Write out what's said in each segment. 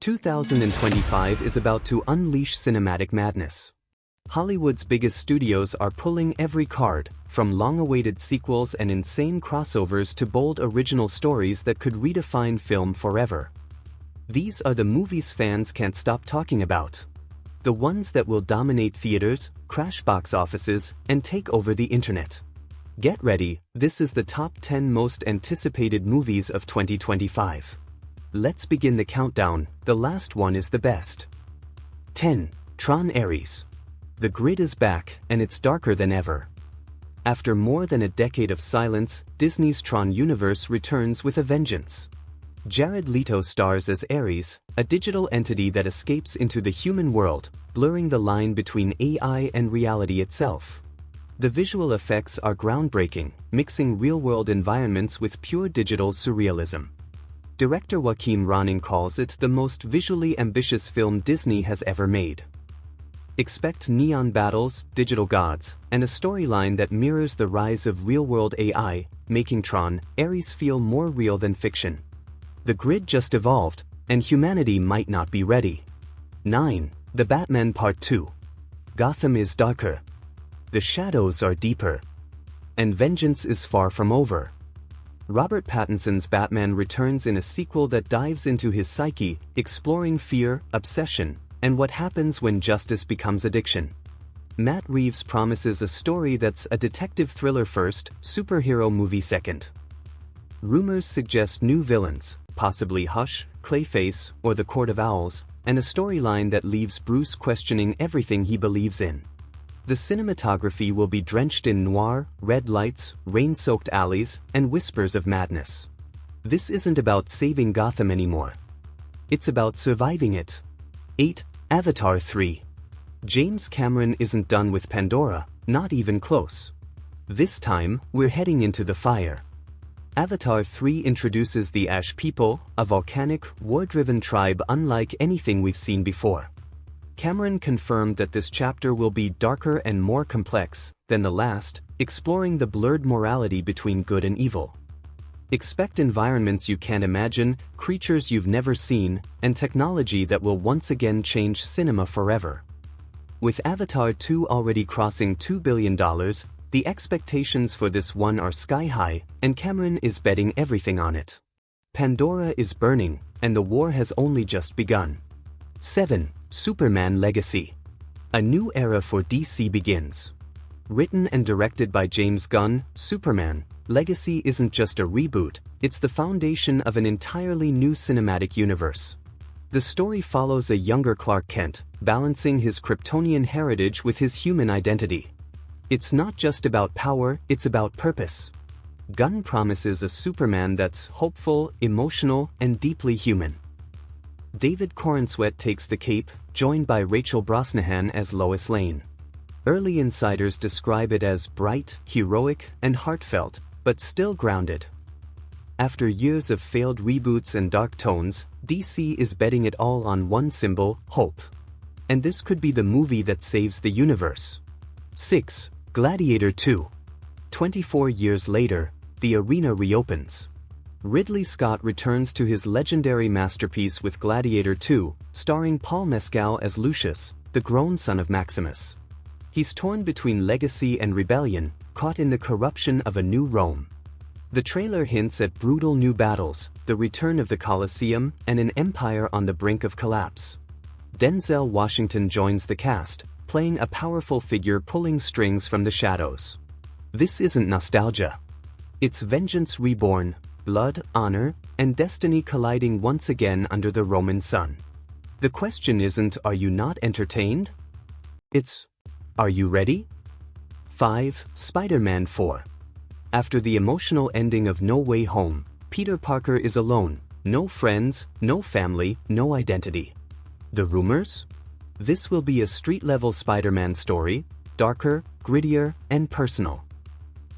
2025 is about to unleash cinematic madness. Hollywood's biggest studios are pulling every card, from long-awaited sequels and insane crossovers to bold original stories that could redefine film forever. These are the movies fans can't stop talking about. The ones that will dominate theaters, crash box offices, and take over the internet. Get ready, this is the top 10 most anticipated movies of 2025. Let's begin the countdown, the last one is the best. 10. TRON Ares. The grid is back, and it's darker than ever. After more than a decade of silence, Disney's TRON universe returns with a vengeance. Jared Leto stars as Ares, a digital entity that escapes into the human world, blurring the line between AI and reality itself. The visual effects are groundbreaking, mixing real-world environments with pure digital surrealism. Director Joachim Ronning calls it the most visually ambitious film Disney has ever made. Expect neon battles, digital gods, and a storyline that mirrors the rise of real-world AI, making TRON Ares feel more real than fiction. The grid just evolved, and humanity might not be ready. 9. The Batman Part 2. Gotham is darker. The shadows are deeper. And vengeance is far from over. Robert Pattinson's Batman returns in a sequel that dives into his psyche, exploring fear, obsession, and what happens when justice becomes addiction. Matt Reeves promises a story that's a detective thriller first, superhero movie second. Rumors suggest new villains, possibly Hush, Clayface, or the Court of Owls, and a storyline that leaves Bruce questioning everything he believes in. The cinematography will be drenched in noir, red lights, rain-soaked alleys, and whispers of madness. This isn't about saving Gotham anymore. It's about surviving it. 8. Avatar 3. James Cameron isn't done with Pandora, not even close. This time, we're heading into the fire. Avatar 3 introduces the Ash people, a volcanic, war-driven tribe unlike anything we've seen before. Cameron confirmed that this chapter will be darker and more complex than the last, exploring the blurred morality between good and evil. Expect environments you can't imagine, creatures you've never seen, and technology that will once again change cinema forever. With Avatar 2 already crossing $2 billion, the expectations for this one are sky-high, and Cameron is betting everything on it. Pandora is burning, and the war has only just begun. 7. Superman Legacy. A new era for DC begins. Written and directed by James Gunn, Superman Legacy isn't just a reboot, it's the foundation of an entirely new cinematic universe. The story follows a younger Clark Kent, balancing his Kryptonian heritage with his human identity. It's not just about power, it's about purpose. Gunn promises a Superman that's hopeful, emotional, and deeply human. David Corenswet takes the cape, joined by Rachel Brosnahan as Lois Lane. Early insiders describe it as bright, heroic, and heartfelt, but still grounded. After years of failed reboots and dark tones, DC is betting it all on one symbol, hope. And this could be the movie that saves the universe. 6. Gladiator 2. 24 years later, the arena reopens. Ridley Scott returns to his legendary masterpiece with Gladiator 2, starring Paul Mescal as Lucius, the grown son of Maximus. He's torn between legacy and rebellion, caught in the corruption of a new Rome. The trailer hints at brutal new battles, the return of the Colosseum, and an empire on the brink of collapse. Denzel Washington joins the cast, playing a powerful figure pulling strings from the shadows. This isn't nostalgia. It's vengeance reborn, blood, honor, and destiny colliding once again under the Roman sun. The question isn't, are you not entertained? It's, are you ready? 5. Spider-Man 4. After the emotional ending of No Way Home, Peter Parker is alone, no friends, no family, no identity. The rumors? This will be a street-level Spider-Man story, darker, grittier, and personal.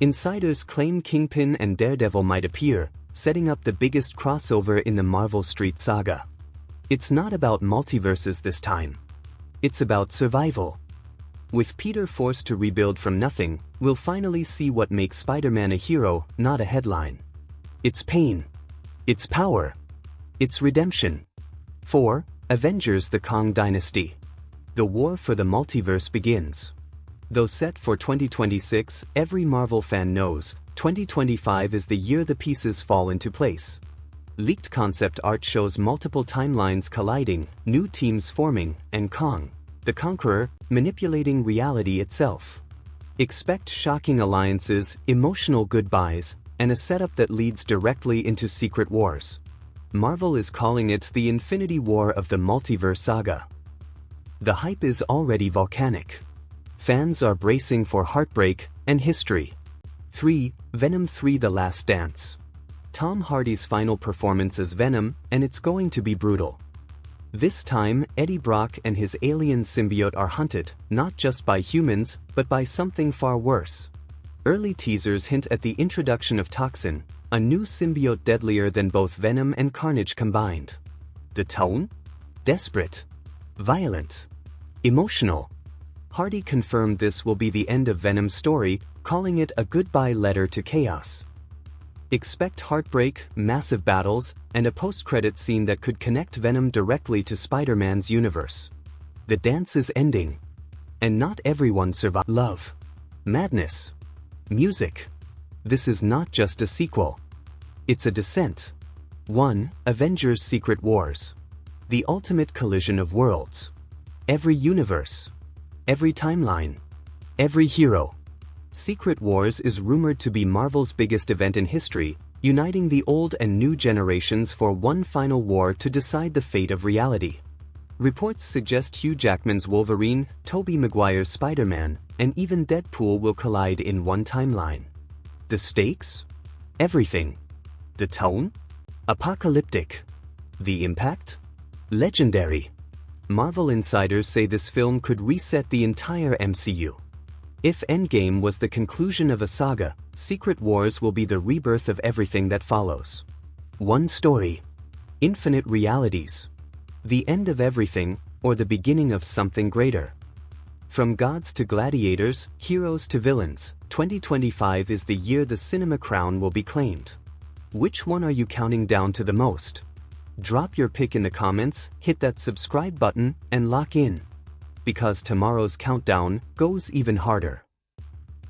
Insiders claim Kingpin and Daredevil might appear, setting up the biggest crossover in the Marvel Street saga. It's not about multiverses this time. It's about survival. With Peter forced to rebuild from nothing, we'll finally see what makes Spider-Man a hero, not a headline. It's pain. It's power. It's redemption. 4. Avengers: The KANG Dynasty. The war for the multiverse begins. Though set for 2026, every Marvel fan knows 2025 is the year the pieces fall into place. Leaked concept art shows multiple timelines colliding, new teams forming, and Kang, the Conqueror, manipulating reality itself. Expect shocking alliances, emotional goodbyes, and a setup that leads directly into Secret Wars. Marvel is calling it the Infinity War of the Multiverse Saga. The hype is already volcanic. Fans are bracing for heartbreak and history. 3. Venom 3: The Last Dance. Tom Hardy's final performance as Venom, and it's going to be brutal. This time, Eddie Brock and his alien symbiote are hunted, not just by humans, but by something far worse. Early teasers hint at the introduction of Toxin, a new symbiote deadlier than both Venom and Carnage combined. The tone? Desperate. Violent. Emotional. Hardy confirmed this will be the end of Venom's story, calling it a goodbye letter to chaos. Expect heartbreak, massive battles, and a post-credit scene that could connect Venom directly to Spider-Man's universe. The dance is ending. And not everyone survives. Love. Madness. Music. This is not just a sequel. It's a descent. 1. Avengers: Secret Wars. The ultimate collision of worlds. Every universe. Every timeline. Every hero. Secret Wars is rumored to be Marvel's biggest event in history, uniting the old and new generations for one final war to decide the fate of reality. Reports suggest Hugh Jackman's Wolverine, Tobey Maguire's Spider-Man, and even Deadpool will collide in one timeline. The stakes? Everything. The tone? Apocalyptic. The impact? Legendary. Marvel insiders say this film could reset the entire MCU. If Endgame was the conclusion of a saga, Secret Wars will be the rebirth of everything that follows. One story. Infinite realities. The end of everything, or the beginning of something greater. From gods to gladiators, heroes to villains, 2025 is the year the cinema crown will be claimed. Which one are you counting down to the most? Drop your pick in the comments, hit that subscribe button, and lock in. Because tomorrow's countdown goes even harder.